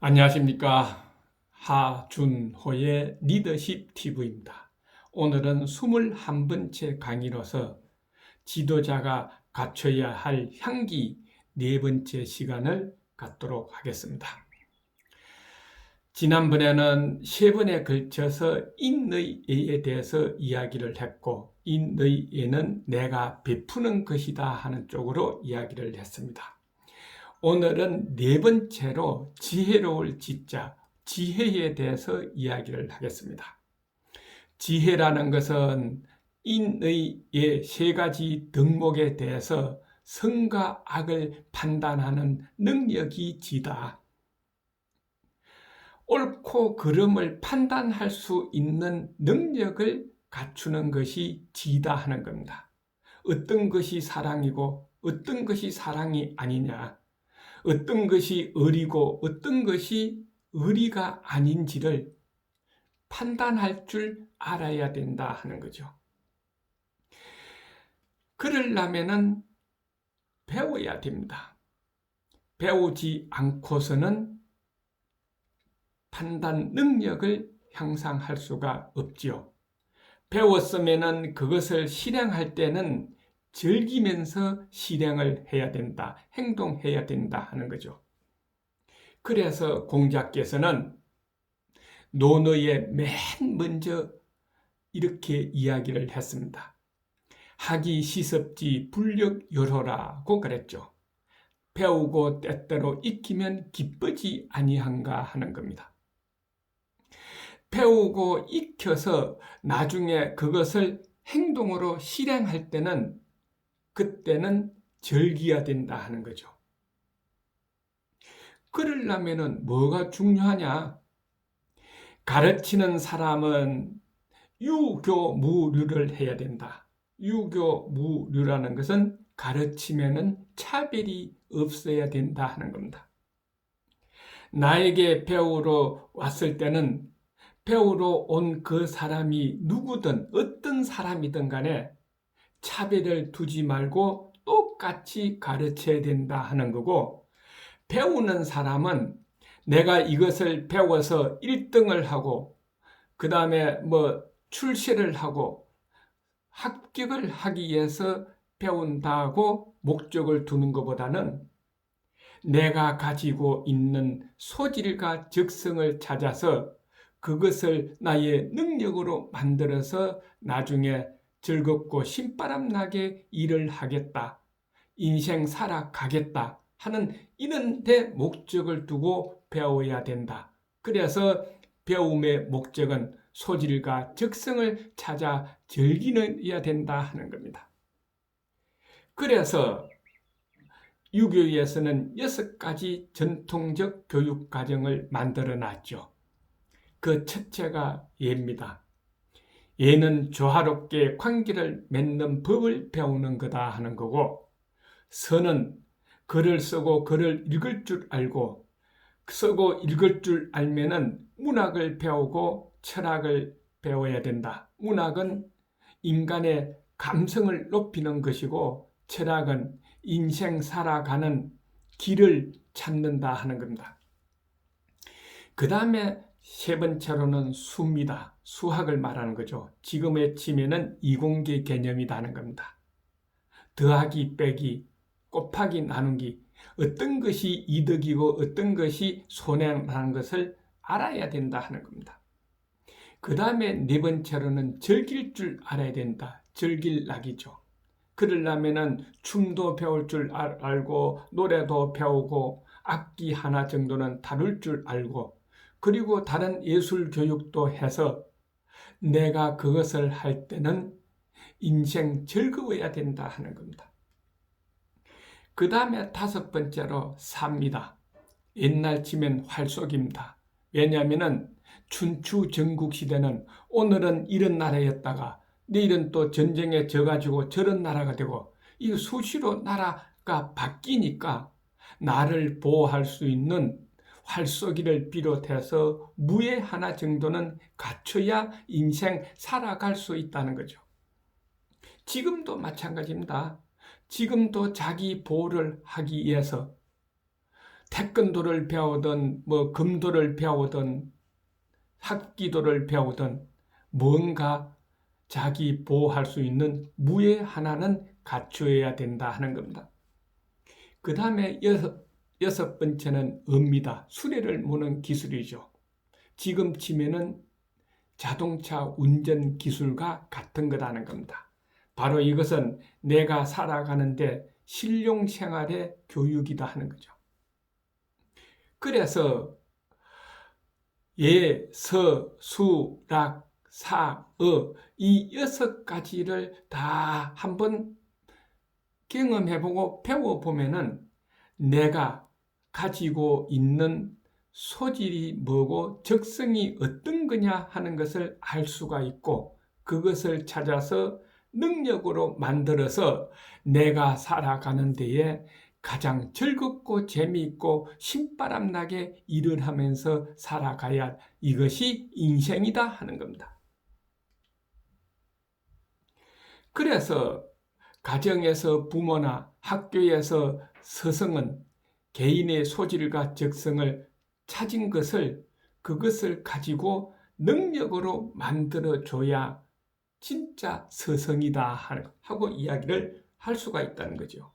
안녕하십니까. 하준호의 리더십 TV입니다. 오늘은 21번째 강의로서 지도자가 갖춰야 할 향기 네 번째 시간을 갖도록 하겠습니다. 지난번에는 세 번에 걸쳐서 인의 예에 대해서 이야기를 했고, 인의 예는 내가 베푸는 것이다 하는 쪽으로 이야기를 했습니다. 오늘은 네 번째로 지혜로울 지자, 지혜에 대해서 이야기를 하겠습니다. 지혜라는 것은 인의 세 가지 덕목에 대해서 선과 악을 판단하는 능력이 지다. 옳고 그름을 판단할 수 있는 능력을 갖추는 것이 지다 하는 겁니다. 어떤 것이 사랑이고 어떤 것이 사랑이 아니냐, 어떤 것이 의리고 어떤 것이 의리가 아닌지를 판단할 줄 알아야 된다 하는 거죠. 그러려면은 배워야 됩니다. 배우지 않고서는 판단 능력을 향상할 수가 없지요. 배웠으면은 그것을 실행할 때는 즐기면서 실행을 해야 된다, 행동해야 된다 하는 거죠. 그래서 공자께서는 논어에 맨 먼저 이렇게 이야기를 했습니다. 학이 시습지 불력요로라고 그랬죠. 배우고 때때로 익히면 기쁘지 아니한가 하는 겁니다. 배우고 익혀서 나중에 그것을 행동으로 실행할 때는 그때는 즐겨야 된다 하는 거죠. 그러려면 뭐가 중요하냐? 가르치는 사람은 유교무류를 해야 된다. 유교무류라는 것은 가르치면은 차별이 없어야 된다 하는 겁니다. 나에게 배우러 왔을 때는 배우러 온 그 사람이 누구든 어떤 사람이든 간에 차별을 두지 말고 똑같이 가르쳐야 된다 하는 거고, 배우는 사람은 내가 이것을 배워서 1등을 하고 그 다음에 출세를 하고 합격을 하기 위해서 배운다고 목적을 두는 것보다는 내가 가지고 있는 소질과 적성을 찾아서 그것을 나의 능력으로 만들어서 나중에 즐겁고 신바람 나게 일을 하겠다, 인생 살아가겠다 하는 이런 데 목적을 두고 배워야 된다. 그래서 배움의 목적은 소질과 적성을 찾아 즐기어야 된다 하는 겁니다. 그래서 유교에서는 6가지 전통적 교육 과정을 만들어 놨죠. 그 첫째가 예입니다. 예는 조화롭게 관계를 맺는 법을 배우는 거다 하는 거고, 서는 글을 쓰고 글을 읽을 줄 알고, 쓰고 읽을 줄 알면은 문학을 배우고 철학을 배워야 된다. 문학은 인간의 감성을 높이는 것이고, 철학은 인생 살아가는 길을 찾는다 하는 겁니다. 그 다음에 세 번째로는 수입니다. 수학을 말하는 거죠. 지금의 치면은 이공계 개념이다 하는 겁니다. 더하기, 빼기, 곱하기, 나누기, 어떤 것이 이득이고 어떤 것이 손해라는 것을 알아야 된다 하는 겁니다. 그 다음에 네 번째로는 즐길 줄 알아야 된다. 즐길락이죠. 그러려면은 춤도 배울 줄 알고 노래도 배우고 악기 하나 정도는 다룰 줄 알고, 그리고 다른 예술 교육도 해서 내가 그것을 할 때는 인생 즐거워야 된다 하는 겁니다. 그 다음에 5번째로 삽니다. 옛날 치면 활속입니다. 왜냐하면 춘추 전국시대는 오늘은 이런 나라였다가 내일은 또 전쟁에 져가지고 저런 나라가 되고, 이 수시로 나라가 바뀌니까 나를 보호할 수 있는 활쏘기를 비롯해서 무예 하나 정도는 갖춰야 인생 살아갈 수 있다는 거죠. 지금도 마찬가지입니다. 지금도 자기 보호를 하기 위해서 태권도를 배우든 금도를 배우든 합기도를 배우든 뭔가 자기 보호할 수 있는 무예 하나는 갖추어야 된다 하는 겁니다. 그 다음에 여섯 번째는 의입니다. 수레를 무는 기술이죠. 지금 치면은 자동차 운전 기술과 같은 거라는 겁니다. 바로 이것은 내가 살아가는데 실용생활의 교육이다 하는 거죠. 그래서 예, 서, 수, 락, 사, 이 6가지를 다 한번 경험해보고 배워보면은 내가 가지고 있는 소질이 뭐고 적성이 어떤 거냐 하는 것을 알 수가 있고 그것을 찾아서 능력으로 만들어서 내가 살아가는 데에 가장 즐겁고 재미있고 신바람나게 일을 하면서 살아가야 이것이 인생이다 하는 겁니다. 그래서 가정에서 부모나 학교에서 스승은 개인의 소질과 적성을 찾은 것을 그것을 가지고 능력으로 만들어줘야 진짜 스승이다 하고 이야기를 할 수가 있다는 거죠.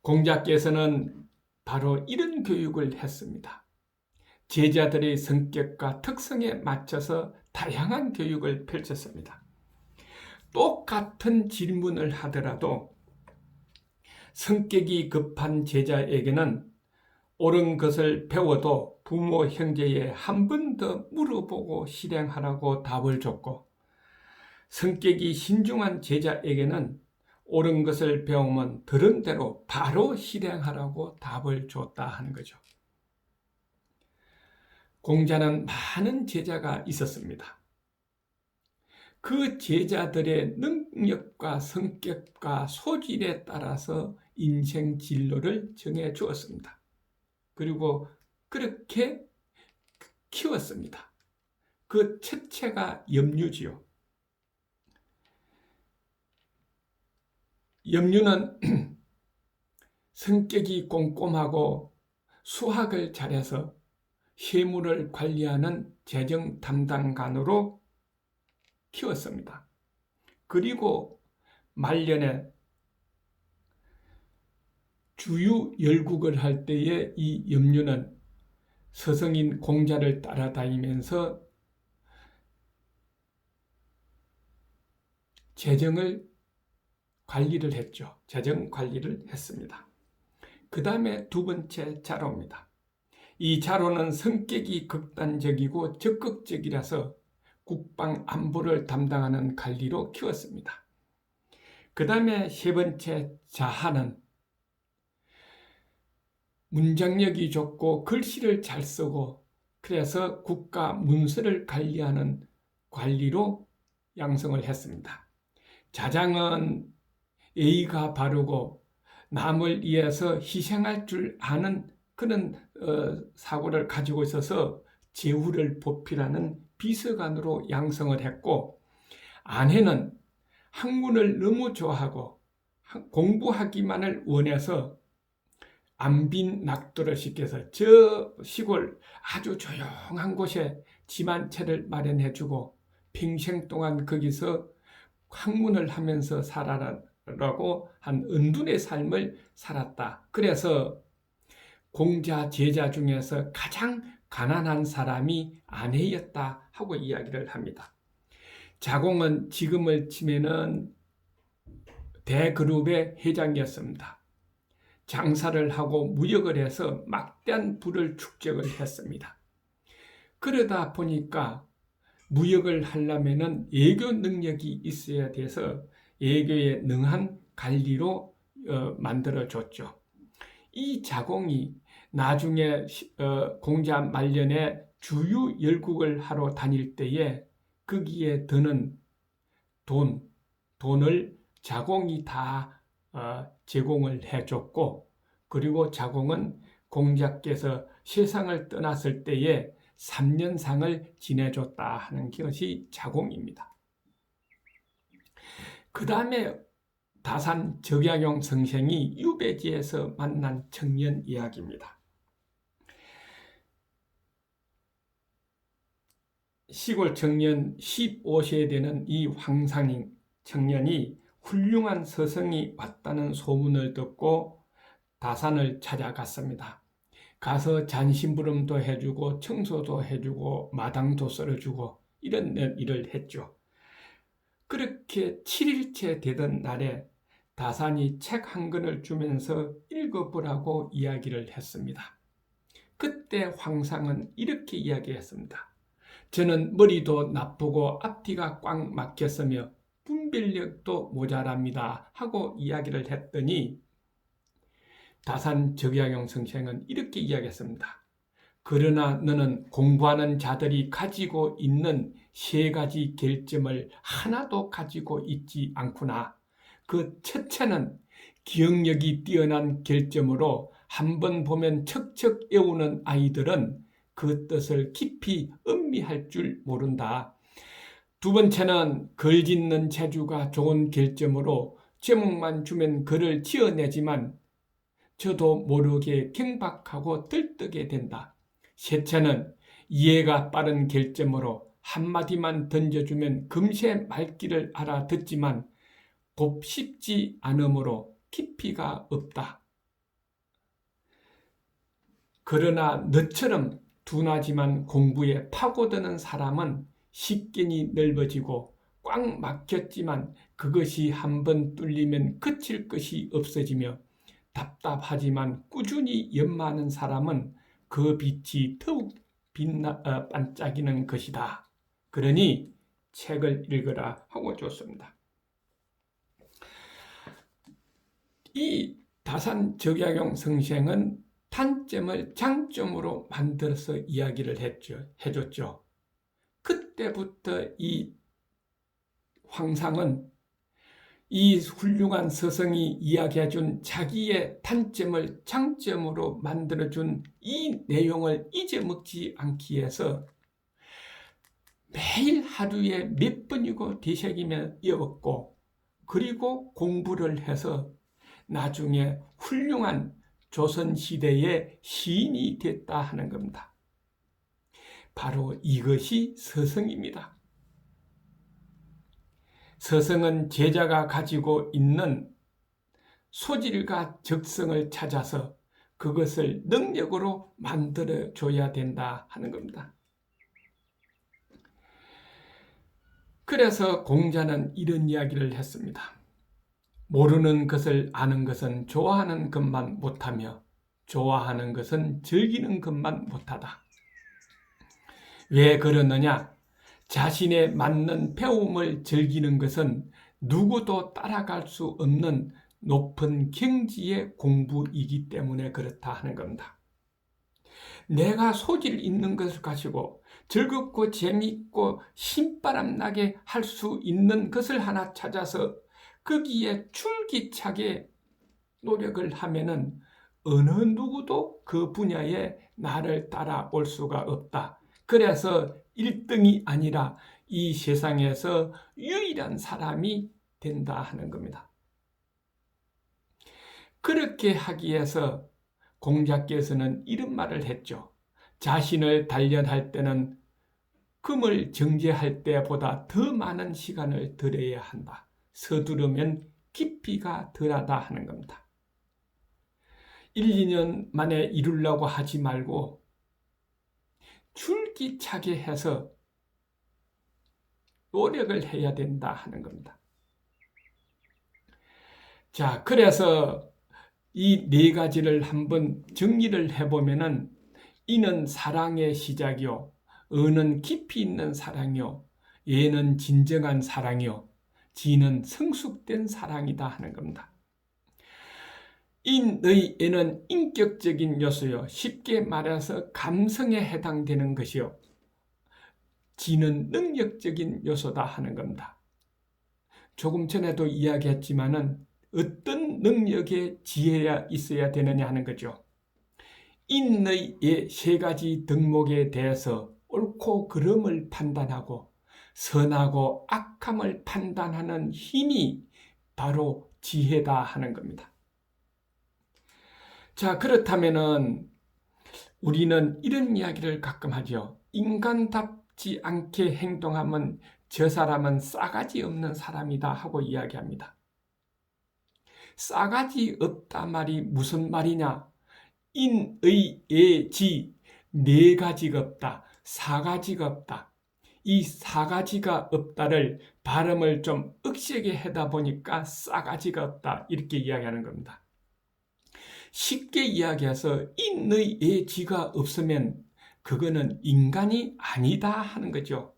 공자께서는 바로 이런 교육을 했습니다. 제자들의 성격과 특성에 맞춰서 다양한 교육을 펼쳤습니다. 똑같은 질문을 하더라도 성격이 급한 제자에게는 옳은 것을 배워도 부모 형제에 한 번 더 물어보고 실행하라고 답을 줬고 성격이 신중한 제자에게는 옳은 것을 배우면 들은 대로 바로 실행하라고 답을 줬다 하는 거죠. 공자는 많은 제자가 있었습니다. 그 제자들의 능력과 성격과 소질에 따라서 인생 진로를 정해 주었습니다. 그리고 그렇게 키웠습니다. 그 첫째가 염류지요. 염류는 성격이 꼼꼼하고 수학을 잘해서 세무를 관리하는 재정 담당관으로 키웠습니다. 그리고 말년에 주유 열국을 할 때에 이 염류는 서성인 공자를 따라다니면서 재정을 관리를 했죠. 재정 관리를 했습니다. 그 다음에 두 번째 자로입니다. 이 자로는 성격이 극단적이고 적극적이라서 국방 안보를 담당하는 관리로 키웠습니다. 그 다음에 세 번째 자하는 문장력이 좋고 글씨를 잘 쓰고 그래서 국가 문서를 관리하는 관리로 양성을 했습니다. 자장은 예의가 바르고 남을 위해서 희생할 줄 아는 그런 사고를 가지고 있어서 제후를 보필하는 비서관으로 양성을 했고 아내는 학문을 너무 좋아하고 공부하기만을 원해서 안빈 낙도를 시켜서 저 시골 아주 조용한 곳에 집 한 채를 마련해주고 평생 동안 거기서 학문을 하면서 살아라고 한 은둔의 삶을 살았다. 그래서 공자 제자 중에서 가장 가난한 사람이 아내였다 하고 이야기를 합니다. 자공은 지금을 치면은 대그룹의 회장이었습니다. 장사를 하고 무역을 해서 막대한 부를 축적을 했습니다. 그러다 보니까 무역을 하려면은 예교 능력이 있어야 돼서 예교에 능한 관리로 만들어줬죠. 이 자공이 나중에 공자 말년에 주유 열국을 하러 다닐 때에 거기에 드는 돈을 자공이 다 제공을 해줬고 그리고 자공은 공자께서 세상을 떠났을 때에 3년상을 지내줬다 하는 것이 자공입니다. 그 다음에 다산 적야경 선생이 유배지에서 만난 청년 이야기입니다. 시골 청년 15세 되는 이 황상 청년이 훌륭한 스승이 왔다는 소문을 듣고 다산을 찾아갔습니다. 가서 잔심부름도 해주고 청소도 해주고 마당도 썰어주고 이런 일을 했죠. 그렇게 7일째 되던 날에 다산이 책 한 권을 주면서 읽어보라고 이야기를 했습니다. 그때 황상은 이렇게 이야기했습니다. 저는 머리도 나쁘고 앞뒤가 꽉 막혔으며 분별력도 모자랍니다 하고 이야기를 했더니 다산 적야경 선생은 이렇게 이야기했습니다. 그러나 너는 공부하는 자들이 가지고 있는 3가지 결점을 하나도 가지고 있지 않구나. 그 첫째는 기억력이 뛰어난 결점으로 한번 보면 척척 외우는 아이들은 그 뜻을 깊이 음미할 줄 모른다. 두 번째는 글 짓는 재주가 좋은 결점으로 제목만 주면 글을 지어내지만 저도 모르게 경박하고 들뜨게 된다. 셋째는 이해가 빠른 결점으로 한마디만 던져주면 금세 말귀를 알아듣지만 곱 쉽지 않으므로 깊이가 없다. 그러나 너처럼 둔하지만 공부에 파고드는 사람은 식견이 넓어지고 꽉 막혔지만 그것이 한번 뚫리면 그칠 것이 없어지며 답답하지만 꾸준히 연마하는 사람은 그 빛이 더욱 반짝이는 것이다. 그러니 책을 읽으라 하고 줬습니다. 이 다산 적야경 선생은 단점을 장점으로 만들어서 이야기를 해줬죠. 그때부터 이 황상은 이 훌륭한 스승이 이야기해준 자기의 단점을 장점으로 만들어준 이 내용을 잊어먹지 않기 위해서 매일 하루에 몇 번이고 되새기며 외웠고 그리고 공부를 해서 나중에 훌륭한 조선시대의 시인이 됐다 하는 겁니다. 바로 이것이 스승입니다. 스승은 제자가 가지고 있는 소질과 적성을 찾아서 그것을 능력으로 만들어줘야 된다 하는 겁니다. 그래서 공자는 이런 이야기를 했습니다. 모르는 것을 아는 것은 좋아하는 것만 못하며 좋아하는 것은 즐기는 것만 못하다. 왜 그러느냐? 자신에 맞는 배움을 즐기는 것은 누구도 따라갈 수 없는 높은 경지의 공부이기 때문에 그렇다 하는 겁니다. 내가 소질 있는 것을 가지고 즐겁고 재미있고 신바람 나게 할 수 있는 것을 하나 찾아서 거기에 줄기차게 노력을 하면은 어느 누구도 그 분야에 나를 따라올 수가 없다. 그래서 1등이 아니라 이 세상에서 유일한 사람이 된다 하는 겁니다. 그렇게 하기 위해서 공자께서는 이런 말을 했죠. 자신을 단련할 때는 금을 정제할 때보다 더 많은 시간을 들여야 한다. 서두르면 깊이가 덜하다 하는 겁니다. 1, 2년 만에 이루려고 하지 말고 줄기차게 해서 노력을 해야 된다 하는 겁니다. 자, 그래서 이 4가지를 한번 정리를 해보면은 이는 사랑의 시작이요, 의는 깊이 있는 사랑이요, 예는 진정한 사랑이요, 지는 성숙된 사랑이다 하는 겁니다. 인의 예는 인격적인 요소요, 쉽게 말해서 감성에 해당되는 것이요, 지는 능력적인 요소다 하는 겁니다. 조금 전에도 이야기했지만은 어떤 능력의 지혜가 있어야 되느냐 하는 거죠. 인의 예 3가지 덕목에 대해서 옳고 그름을 판단하고 선하고 악함을 판단하는 힘이 바로 지혜다 하는 겁니다. 자, 그렇다면은 우리는 이런 이야기를 가끔 하죠. 인간답지 않게 행동하면 저 사람은 싸가지 없는 사람이다 하고 이야기합니다. 싸가지 없다 말이 무슨 말이냐? 인의 예지 네 가지가 없다. 사가지가 없다. 이 사가지가 없다를 발음을 좀 억세게 하다 보니까 싸가지가 없다 이렇게 이야기하는 겁니다. 쉽게 이야기해서 인의 예지가 없으면 그거는 인간이 아니다 하는 거죠.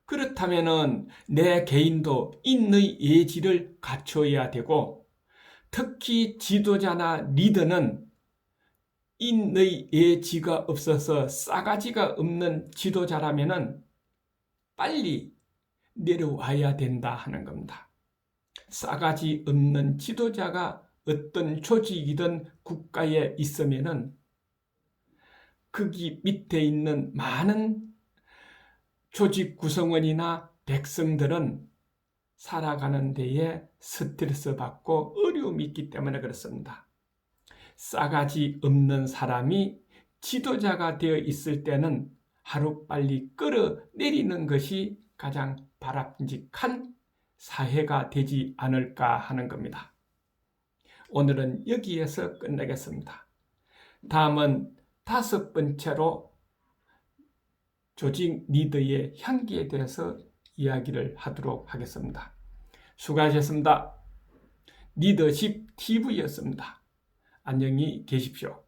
그렇다면은 내 개인도 인의 예지를 갖춰야 되고, 특히 지도자나 리더는 인의 예지가 없어서 싸가지가 없는 지도자라면은 빨리 내려와야 된다 하는 겁니다. 싸가지 없는 지도자가 어떤 조직이든 국가에 있으면은 거기 밑에 있는 많은 조직 구성원이나 백성들은 살아가는 데에 스트레스 받고 어려움이 있기 때문에 그렇습니다. 싸가지 없는 사람이 지도자가 되어 있을 때는 하루빨리 끌어내리는 것이 가장 바람직한 사회가 되지 않을까 하는 겁니다. 오늘은 여기에서 끝내겠습니다. 다음은 5번째로 조직 리더의 향기에 대해서 이야기를 하도록 하겠습니다. 수고하셨습니다. 리더십 TV였습니다. 안녕히 계십시오.